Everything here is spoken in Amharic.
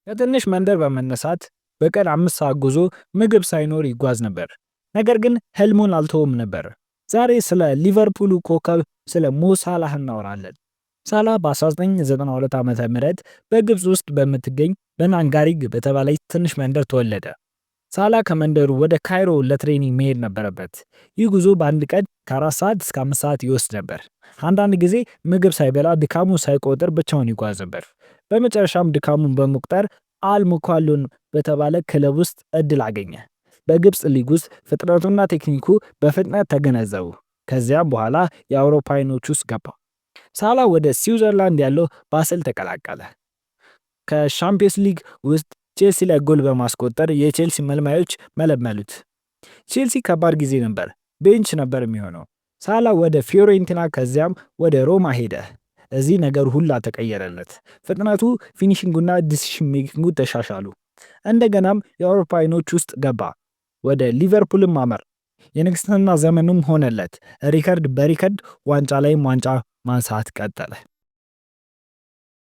ከትንሽ መንደር በመነሳት በቀን 5 ሰዓት ጉዞ ምግብ ሳይኖር ይጓዝ ነበር። ነገር ግን ህልሙን አልተወም ነበር። ዛሬ ስለ ሊቨርፑሉ ኮከብ ስለ ሞ ሳላህ እናወራለን። ሳላህ በ1992 ዓመተ ምህረት በግብፅ ውስጥ በምትገኝ በናንጋሪግ በተባለች ትንሽ መንደር ተወለደ። ሳላህ ከመንደሩ ወደ ካይሮ ለትሬኒንግ መሄድ ነበረበት። ይህ ጉዞ በአንድ ቀን ከ4 ሰዓት እስከ 5 ሰዓት ይወስድ ነበር። አንዳንድ ጊዜ ምግብ ሳይበላ ድካሙ ሳይቆጥር ብቻውን ይጓዝ ነበር። በመጨረሻም ድካሙን በመቁጠር አልሙኳሉን በተባለ ክለብ ውስጥ እድል አገኘ። በግብፅ ሊግ ውስጥ ፍጥነቱና ቴክኒኩ በፍጥነት ተገነዘቡ። ከዚያም በኋላ የአውሮፓ አይኖች ውስጥ ገባ። ሳላህ ወደ ስዊዘርላንድ ያለው ባሰል ተቀላቀለ። ከሻምፒየንስ ሊግ ውስጥ ቼልሲ ላይ ጎል በማስቆጠር የቼልሲ መልማዮች መለመሉት። ቼልሲ ከባድ ጊዜ ነበር፣ ቤንች ነበር የሚሆነው። ሳላህ ወደ ፊዮሬንቲና ከዚያም ወደ ሮማ ሄደ። እዚህ ነገር ሁላ ተቀየረለት። ፍጥነቱ፣ ፊኒሺንጉና ዲሲሽን ሜኪንጉ ተሻሻሉ። እንደገናም የአውሮፓ አይኖች ውስጥ ገባ። ወደ ሊቨርፑልም አመር። የንግስና ዘመኑም ሆነለት። ሪከርድ በሪከርድ ዋንጫ ላይም ዋንጫ ማንሳት ቀጠለ።